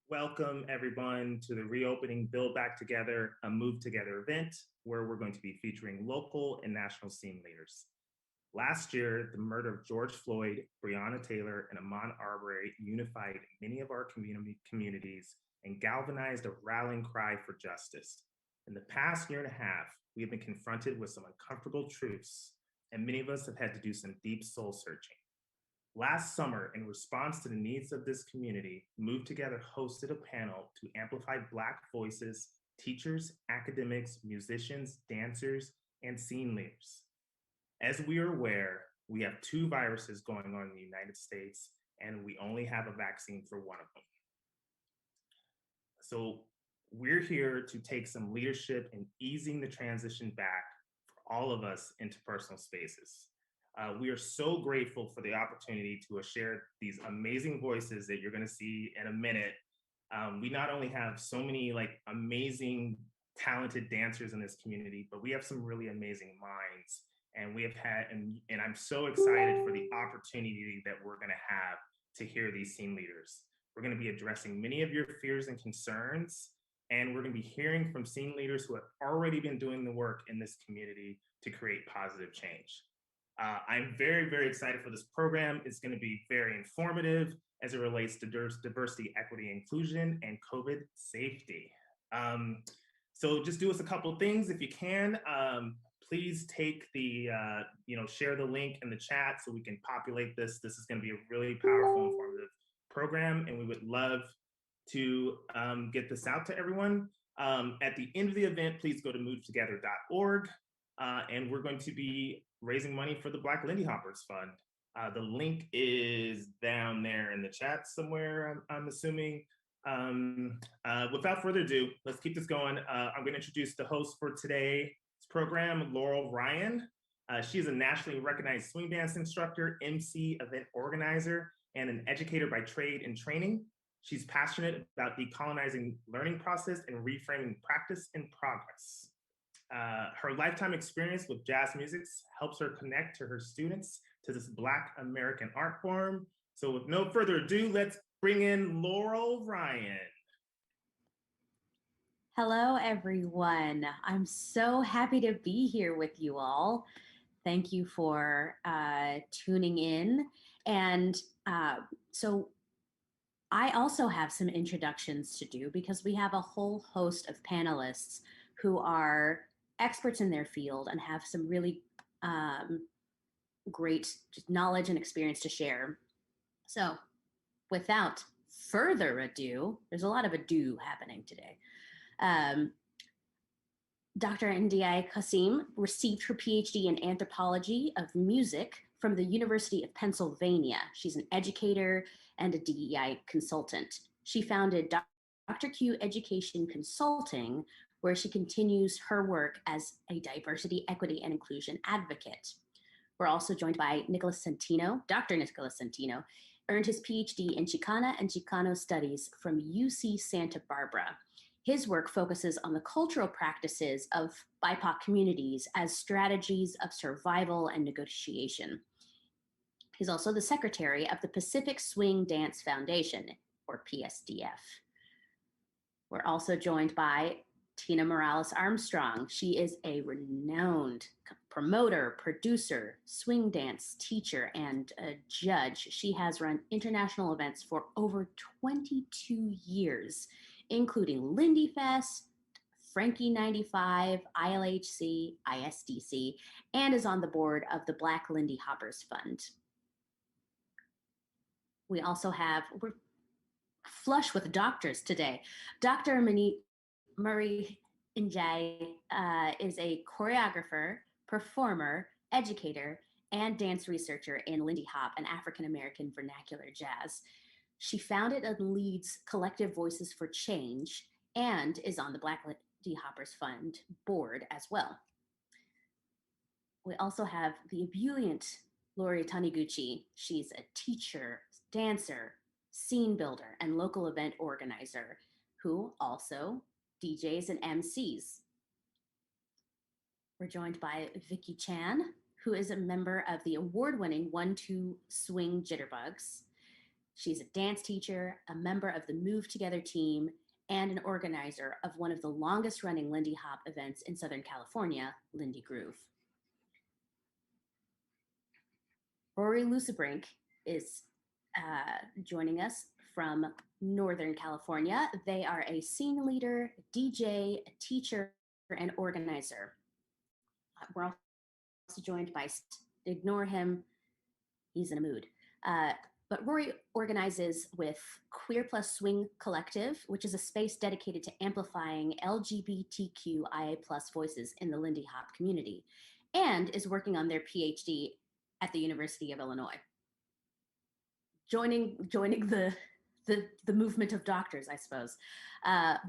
Welcome, everyone, to the reopening Build Back Together, a Move Together event, where we're going to be featuring local and national scene leaders. Last year, the murder of George Floyd, Breonna Taylor, and Ahmaud Arbery unified many of our communities and galvanized a rallying cry for justice. In the past year and a half, we have been confronted with some uncomfortable truths, and many of us have had to do some deep soul searching. Last summer, in response to the needs of this community, Move Together hosted a panel to amplify Black voices, teachers, academics, musicians, dancers, and scene leaders. As we are aware, we have two viruses going on in the United States, and we only have a vaccine for one of them. So we're here to take some leadership in easing the transition back for all of us into personal spaces. We are so grateful for the opportunity to share these amazing voices that you're going to see in a minute. We not only have so many amazing, talented dancers in this community, but we have some really amazing minds. And we have had, and I'm so excited for the opportunity that we're going to have to hear these scene leaders. We're going to be addressing many of your fears and concerns, and we're going to be hearing from scene leaders who have already been doing the work in this community to create positive change. I'm very, very excited for this program. It's going to be very informative as it relates to diversity, equity, inclusion, and COVID safety. So just do us a couple of things if you can. Please take the, share the link in the chat so we can populate this. This is going to be a really powerful, informative program, and we would love to get this out to everyone. At the end of the event, please go to movetogether.org, and we're going to be raising money for the Black Lindy Hoppers Fund. The link is down there in the chat somewhere, I'm assuming. Without further ado, let's keep this going. I'm going to introduce the host for today's program, Laurel Ryan. She is a nationally recognized swing dance instructor, MC, event organizer, and an educator by trade and training. She's passionate about decolonizing learning process and reframing practice and progress. Her lifetime experience with jazz music helps her connect to her students to this Black American art form. So with no further ado, let's bring in Laurel Ryan. Hello, everyone. I'm so happy to be here with you all. Thank you for tuning in. And so I also have some introductions to do because we have a whole host of panelists who are experts in their field and have some really great knowledge and experience to share. So without further ado, there's a lot of ado happening today. Dr. Ndiaye Kassim received her PhD in anthropology of music from the University of Pennsylvania. She's an educator and a DEI consultant. She founded Dr. Q Education Consulting, where she continues her work as a diversity, equity, and inclusion advocate. We're also joined by Nicholas Centino. Dr. Nicholas Centino earned his PhD in Chicana and Chicano Studies from UC Santa Barbara. His work focuses on the cultural practices of BIPOC communities as strategies of survival and negotiation. He's also the secretary of the Pacific Swing Dance Foundation, or PSDF. We're also joined by Tina Morales Armstrong. She is a renowned promoter, producer, swing dance teacher, and a judge. She has run international events for over 22 years, including Lindy Fest, Frankie 95, ILHC, ISDC, and is on the board of the Black Lindy Hoppers Fund. We also we're flush with doctors today. Dr. Murray Ndiaye is a choreographer, performer, educator, and dance researcher in Lindy Hop and African American vernacular jazz. She founded and leads Collective Voices for Change and is on the Black Lindy Hoppers Fund board as well. We also have the ebullient Lori Taniguchi. She's a teacher, dancer, scene builder, and local event organizer who also DJs and MCs. We're joined by Vicky Chan, who is a member of the award-winning 1-2 Swing Jitterbugs. She's a dance teacher, a member of the Move Together team, and an organizer of one of the longest running Lindy Hop events in Southern California, Lindy Groove. Rory Lucebrink is joining us from Northern California. They are a scene leader, DJ, teacher, and organizer. We're also joined by, ignore him, he's in a mood. But Rory organizes with Queer Plus Swing Collective, which is a space dedicated to amplifying LGBTQIA plus voices in the Lindy Hop community, and is working on their PhD at the University of Illinois. Joining the movement of doctors, I suppose.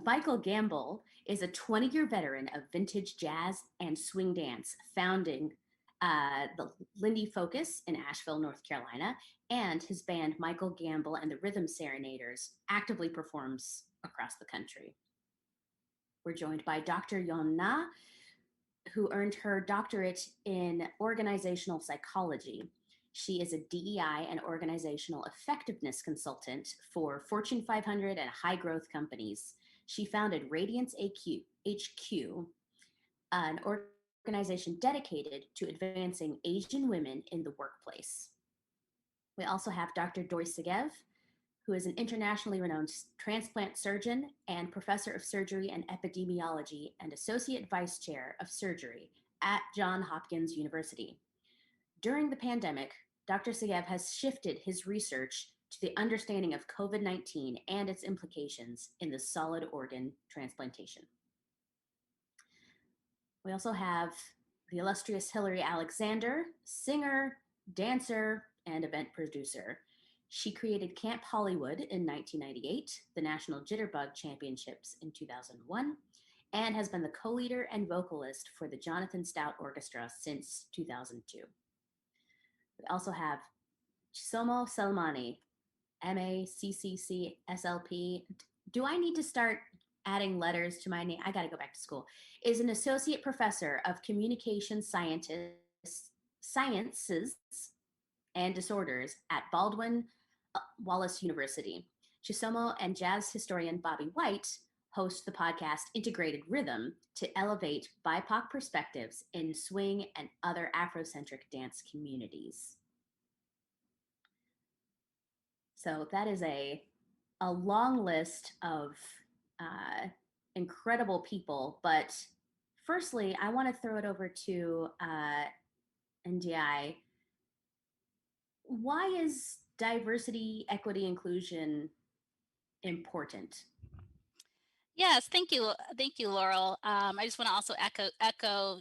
Michael Gamble is a 20-year veteran of vintage jazz and swing dance, founding the Lindy Focus in Asheville, North Carolina, and his band Michael Gamble and the Rhythm Serenaders actively performs across the country. We're joined by Dr. Yon Na, who earned her doctorate in organizational psychology. She is a DEI and organizational effectiveness consultant for Fortune 500 and high growth companies. She founded Radiance HQ, an organization dedicated to advancing Asian women in the workplace. We also have Dr. Doi Segev, who is an internationally renowned transplant surgeon and professor of surgery and epidemiology and associate vice chair of surgery at Johns Hopkins University. During the pandemic, Dr. Segev has shifted his research to the understanding of COVID-19 and its implications in the solid organ transplantation. We also have the illustrious Hilary Alexander, singer, dancer, and event producer. She created Camp Hollywood in 1998, the National Jitterbug Championships in 2001, and has been the co-leader and vocalist for the Jonathan Stout Orchestra since 2002. We also have Chisomo Selmani, MACCCSLP. Do I need to start adding letters to my name? I got to go back to school. Is an associate professor of communication sciences and disorders at Baldwin Wallace University. Chisomo and jazz historian Bobby White host the podcast Integrated Rhythm to elevate BIPOC perspectives in swing and other Afrocentric dance communities. So that is a long list of incredible people. But firstly, I want to throw it over to NDI. Why is diversity, equity, inclusion important? Yes, thank you, Laurel. I just want to also echo,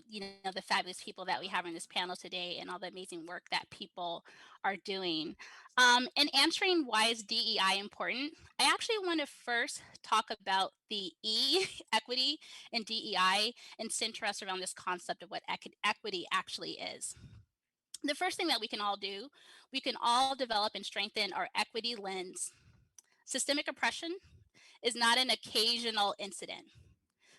the fabulous people that we have on this panel today, and all the amazing work that people are doing. In answering why is DEI important, I actually want to first talk about the E, equity, and DEI, and center us around this concept of what equity actually is. The first thing that we can all do, we can all develop and strengthen our equity lens. Systemic oppression is not an occasional incident.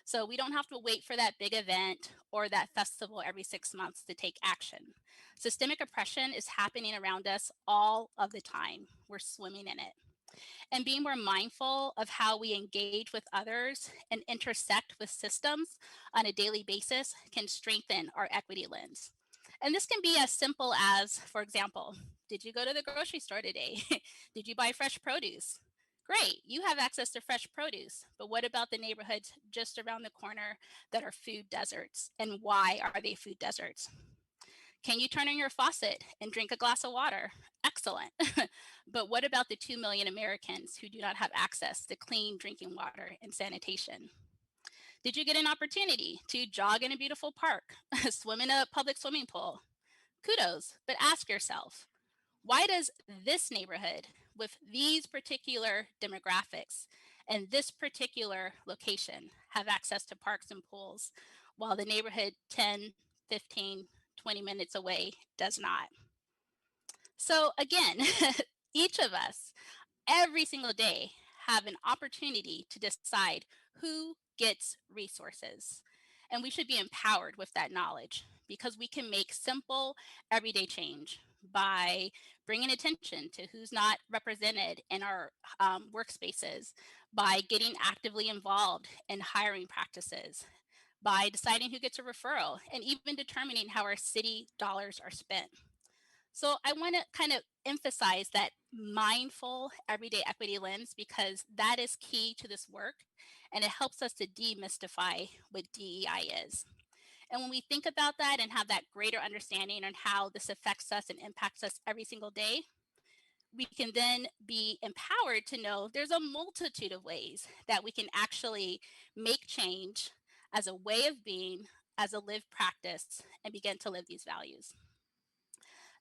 So we don't have to wait for that big event or that festival every 6 months to take action. Systemic oppression is happening around us all of the time. We're swimming in it. And being more mindful of how we engage with others and intersect with systems on a daily basis can strengthen our equity lens. And this can be as simple as, for example, did you go to the grocery store today? Did you buy fresh produce? Great, you have access to fresh produce, but what about the neighborhoods just around the corner that are food deserts? And why are they food deserts? Can you turn on your faucet and drink a glass of water? Excellent. But what about the 2 million Americans who do not have access to clean drinking water and sanitation? Did you get an opportunity to jog in a beautiful park, swim in a public swimming pool? Kudos, but ask yourself, why does this neighborhood with these particular demographics and this particular location have access to parks and pools, while the neighborhood 10, 15, 20 minutes away does not? So again, each of us, every single day, have an opportunity to decide who gets resources. And we should be empowered with that knowledge, because we can make simple, everyday change by bringing attention to who's not represented in our workspaces, by getting actively involved in hiring practices, by deciding who gets a referral, and even determining how our city dollars are spent. So I want to kind of emphasize that mindful everyday equity lens, because that is key to this work, and it helps us to demystify what DEI is. And when we think about that and have that greater understanding on how this affects us and impacts us every single day, we can then be empowered to know there's a multitude of ways that we can actually make change as a way of being, as a lived practice, and begin to live these values.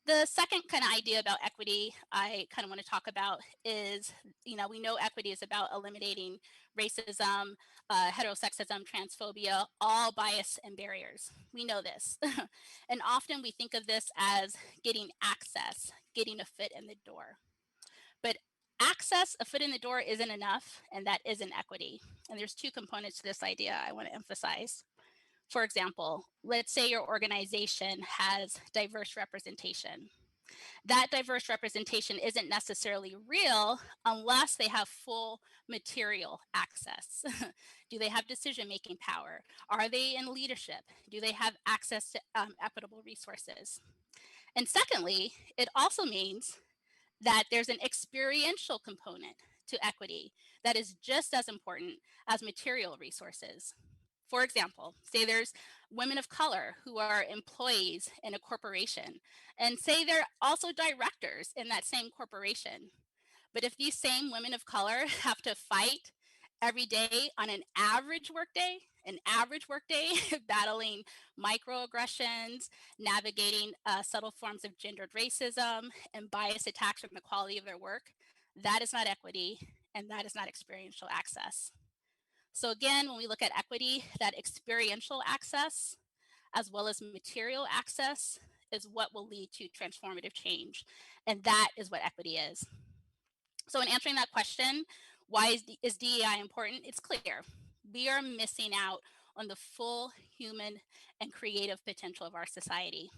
The second kind of idea about equity I kind of want to talk about is, we know equity is about eliminating racism, heterosexism, transphobia, all bias and barriers. We know this. And often we think of this as getting access, getting a foot in the door. But access, a foot in the door, isn't enough, and that isn't equity. And there's two components to this idea I want to emphasize. For example, let's say your organization has diverse representation. That diverse representation isn't necessarily real unless they have full material access. Do they have decision-making power? Are they in leadership? Do they have access to equitable resources? And secondly, it also means that there's an experiential component to equity that is just as important as material resources. For example, say there's women of color who are employees in a corporation, and say they're also directors in that same corporation. But if these same women of color have to fight every day on an average workday, battling microaggressions, navigating subtle forms of gendered racism and bias attacks on the quality of their work, that is not equity, and that is not experiential access. So again, when we look at equity, that experiential access as well as material access is what will lead to transformative change. And that is what equity is. So in answering that question, why is DEI important? It's clear. We are missing out on the full human and creative potential of our society.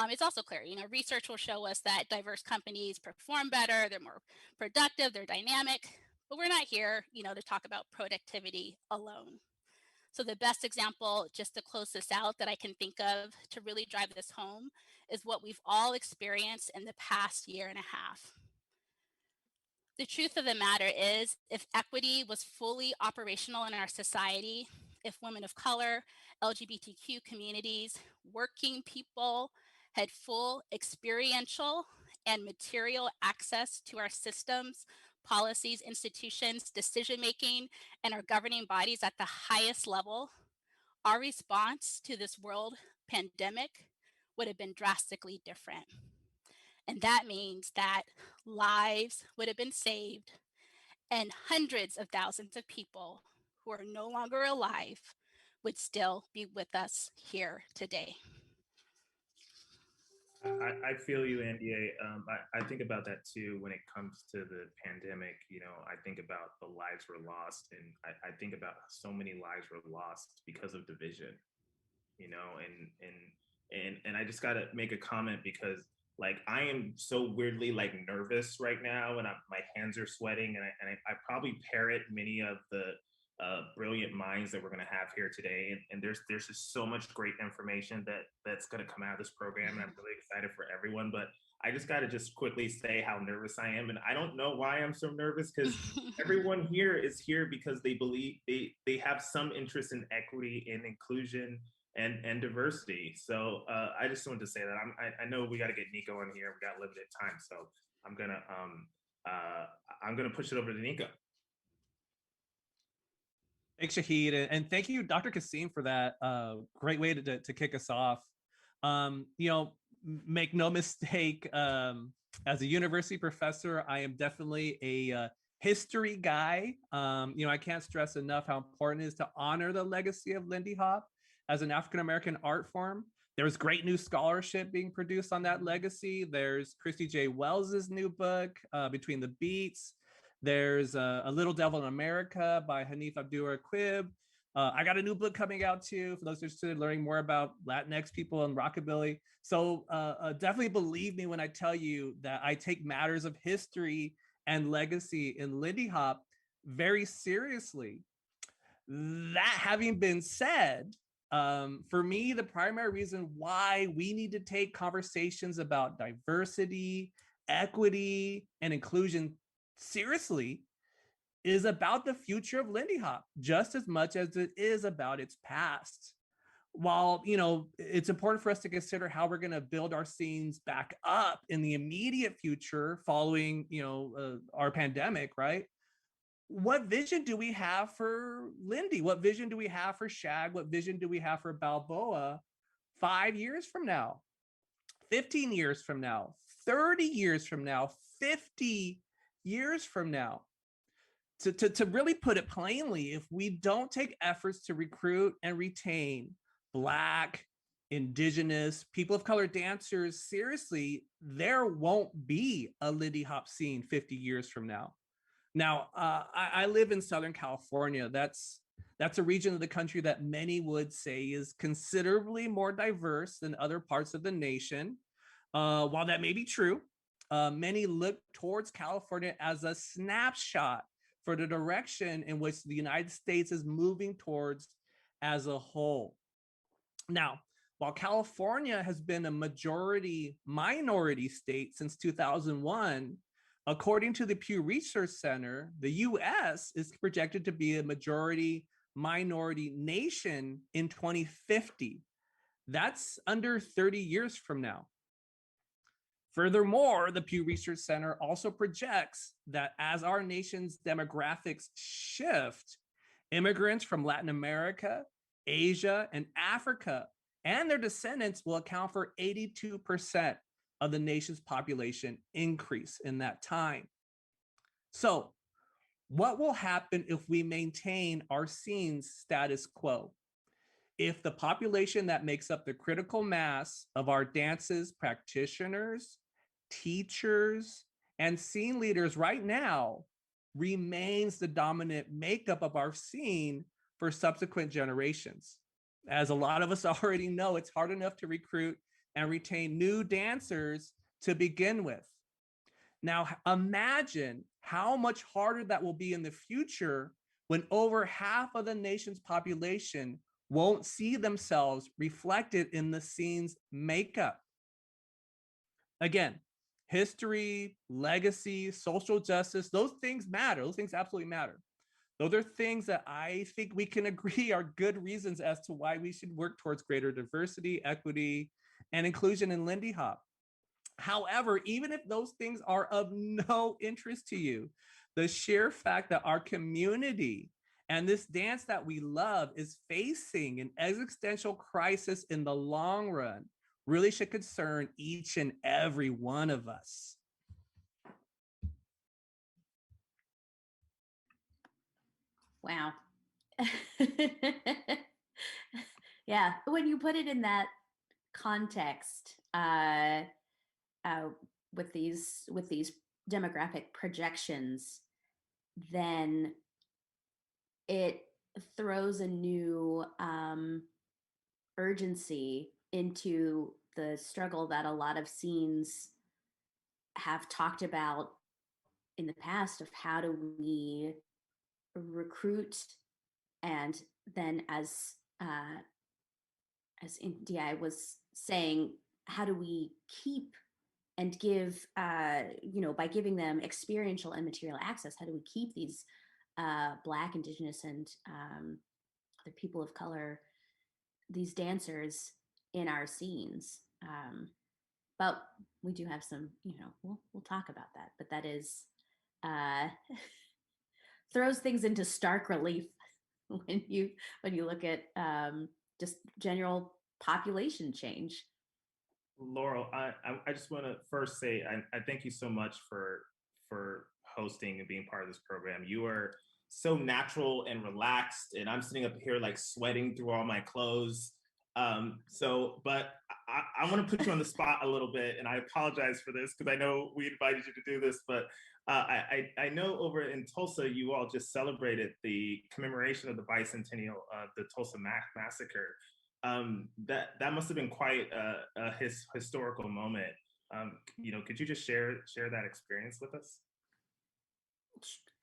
It's also clear, research will show us that diverse companies perform better, they're more productive, they're dynamic, but we're not here, to talk about productivity alone. So the best example, just to close this out, that I can think of to really drive this home is what we've all experienced in the past year and a half. The truth of the matter is, if equity was fully operational in our society, if women of color, LGBTQ communities, working people had full experiential and material access to our systems, policies, institutions, decision-making, and our governing bodies at the highest level, our response to this world pandemic would have been drastically different. And that means that lives would have been saved and hundreds of thousands of people who are no longer alive would still be with us here today. I feel you, Andy. I think about that too when it comes to the pandemic. I think about the lives were lost, and I think about so many lives were lost because of division. And I just got to make a comment because like I am so weirdly like nervous right now, and my hands are sweating, and I probably parrot many of the brilliant minds that we're going to have here today, and there's just so much great information that's going to come out of this program, and I'm really excited for everyone. But I just got to just quickly say how nervous I am, and I don't know why I'm so nervous, because everyone here is here because they believe they have some interest in equity and inclusion and diversity. So I just wanted to say that I know we got to get Nico in here. We got limited time, so I'm gonna push it over to Nico. Thanks, Shahid, and thank you, Dr. Kasim, for that great way to kick us off. Make no mistake, as a university professor, I am definitely a history guy. I can't stress enough how important it is to honor the legacy of Lindy Hop as an African-American art form. There's great new scholarship being produced on that legacy. There's Christy J. Wells's new book, Between the Beats. There's A Little Devil in America by Hanif Abdul-Raqib. I got a new book coming out too for those interested in learning more about Latinx people and rockabilly. So definitely believe me when I tell you that I take matters of history and legacy in Lindy Hop very seriously. That having been said, for me, the primary reason why we need to take conversations about diversity, equity, and inclusion seriously is about the future of Lindy Hop just as much as it is about its past. While, it's important for us to consider how we're going to build our scenes back up in the immediate future following, our pandemic, right? What vision do we have for Lindy? What vision do we have for Shag? What vision do we have for Balboa 5 years from now, 15 years from now, 30 years from now, 50 years from now? To really put it plainly, if we don't take efforts to recruit and retain Black, Indigenous, people of color dancers seriously, there won't be a Lindy Hop scene 50 years from now. Now, I live in Southern California. That's a region of the country that many would say is considerably more diverse than other parts of the nation. While that may be true, many look towards California as a snapshot for the direction in which the United States is moving towards as a whole. Now, while California has been a majority minority state since 2001, according to the Pew Research Center, the US is projected to be a majority minority nation in 2050. That's under 30 years from now. Furthermore, the Pew Research Center also projects that as our nation's demographics shift, immigrants from Latin America, Asia, and Africa and their descendants will account for 82% of the nation's population increase in that time. So, what will happen if we maintain our scene's status quo? If the population that makes up the critical mass of our dance's practitioners, teachers, and scene leaders right now remains the dominant makeup of our scene for subsequent generations. As a lot of us already know, it's hard enough to recruit and retain new dancers to begin with. Now, imagine how much harder that will be in the future when over half of the nation's population won't see themselves reflected in the scene's makeup. Again, history, legacy, social justice, those things matter. Those things absolutely matter. Those are things that I think we can agree are good reasons as to why we should work towards greater diversity, equity, and inclusion in Lindy Hop. However, even if those things are of no interest to you, the sheer fact that our community and this dance that we love is facing an existential crisis in the long run really should concern each and every one of us. Wow. Yeah, when you put it in that context, with these demographic projections, then it throws a new urgency into the struggle that a lot of scenes have talked about in the past of how do we recruit, and then as NDI was saying, how do we keep and give, by giving them experiential and material access, how do we keep these Black, Indigenous, and other people of color, these dancers in our scenes? But we do have some, we'll talk about that. But that is throws things into stark relief when you look at just general population change. Laurel, I just want to first say I thank you so much for hosting and being part of this program. You are so natural and relaxed, and I'm sitting up here like sweating through all my clothes. But I want to put you on the spot a little bit, and I apologize for this because I know we invited you to do this, but I know over in Tulsa, you all just celebrated the commemoration of the bicentennial of the Tulsa Massacre. That must have been quite a historical moment. Could you just share that experience with us?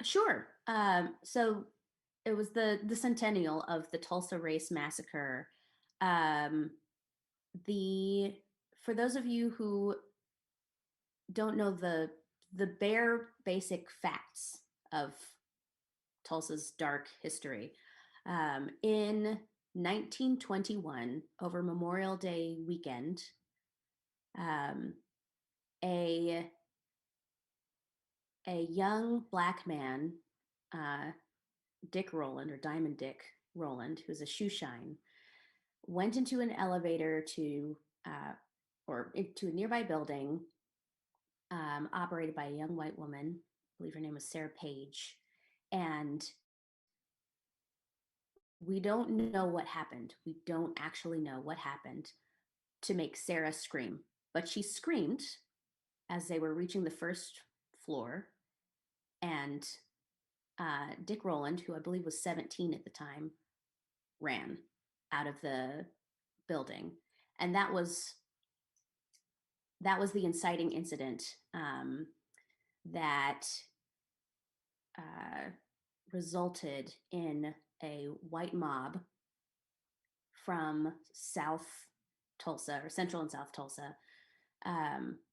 Sure. So it was the centennial of the Tulsa Race Massacre. Um, the For those of you who don't know the bare basic facts of Tulsa's dark history, in 1921, over Memorial Day weekend, um, a young Black man, Dick Rowland, or Diamond Dick Rowland, who's a shoe shine, went into an elevator or into a nearby building, operated by a young white woman. I believe her name was Sarah Page. And we don't know what happened. We don't actually know what happened to make Sarah scream. But she screamed as they were reaching the first floor. And Dick Rowland, who I believe was 17 at the time, ran out of the building. And that was the inciting incident that resulted in a white mob from South Tulsa, or Central and South Tulsa,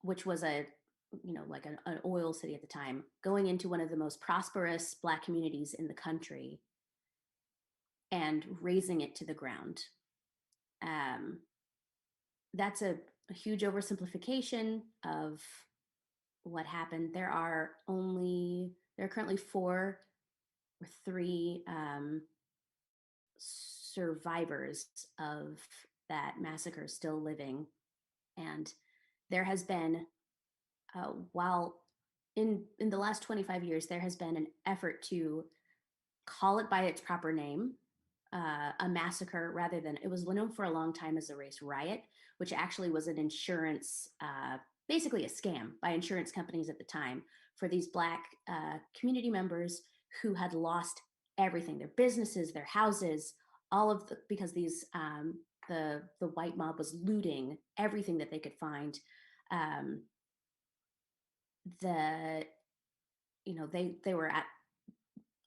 which was like an oil city at the time, going into one of the most prosperous Black communities in the country and razing it to the ground. That's a huge oversimplification of what happened. There are currently 4 or 3 survivors of that massacre still living. And there has been, while in the last 25 years, there has been an effort to call it by its proper name, a massacre, rather than, it was known for a long time as a race riot, which actually was an insurance, basically a scam by insurance companies at the time for these Black community members who had lost everything, their businesses, their houses, because the white mob was looting everything that they could find. They were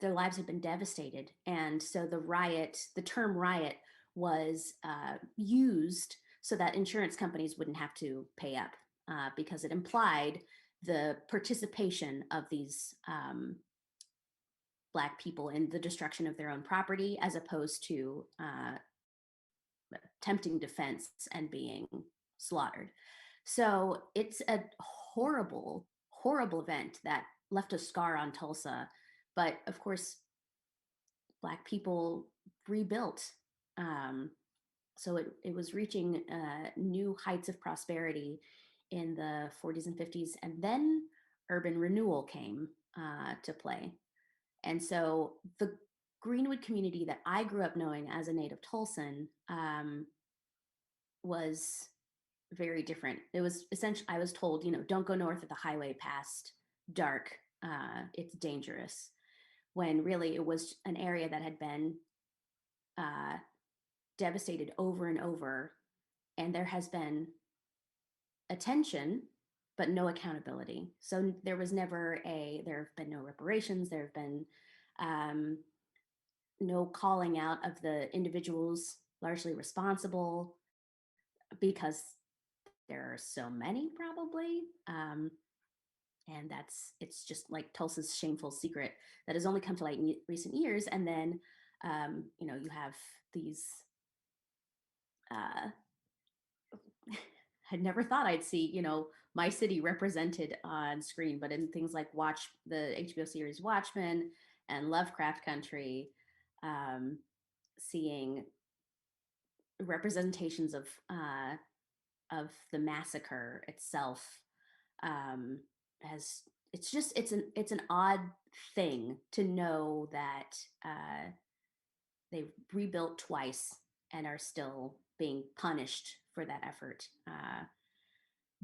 their lives had been devastated. And so the term riot was used so that insurance companies wouldn't have to pay up, because it implied the participation of these Black people in the destruction of their own property, as opposed to attempting defense and being slaughtered. So it's a horrible, horrible event that left a scar on Tulsa. But of course, Black people rebuilt. So it was reaching new heights of prosperity in the 40s and 50s. And then urban renewal came to play. And so the Greenwood community that I grew up knowing as a native Tulsan was very different. It was essentially, I was told, don't go north of the highway past dark. It's dangerous. When really it was an area that had been devastated over and over. And there has been attention, but no accountability. So there have been no reparations. There have been no calling out of the individuals largely responsible, because there are so many, probably. And it's just like Tulsa's shameful secret that has only come to light in recent years. And then, you have these, I never thought I'd see, my city represented on screen, but in things like the HBO series Watchmen and Lovecraft Country, seeing representations of the massacre itself, it's an odd thing to know that they rebuilt twice and are still being punished for that effort.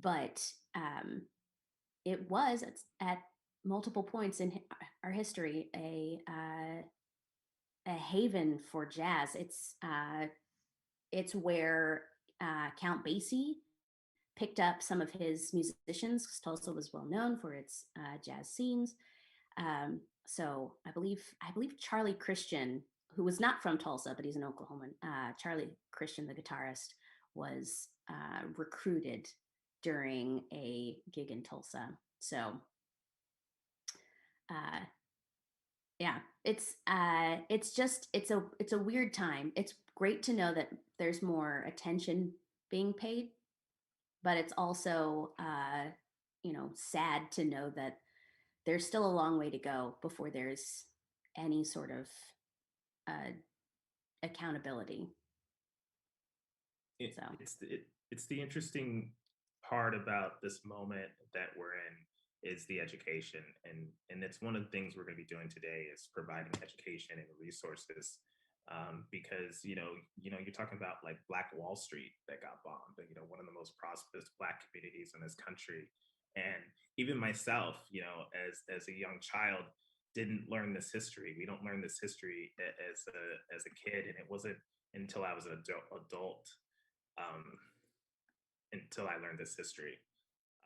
But it was at multiple points in our history a haven for jazz. It's where Count Basie picked up some of his musicians. Tulsa was well known for its jazz scenes. So I believe Charlie Christian, who was not from Tulsa, but he's an Oklahoman. Charlie Christian, the guitarist, was recruited during a gig in Tulsa. So yeah, it's a weird time. It's great to know that there's more attention being paid, but it's also sad to know that there's still a long way to go before there's any sort of accountability. It's the interesting part about this moment that we're in is the education, and it's one of the things we're going to be doing today is providing education and resources, because you're talking about like Black Wall Street that got bombed, one of the most prosperous Black communities in this country, and even myself, as a young child, didn't learn this history. We don't learn this history as a kid, and it wasn't until I was an adult until I learned this history.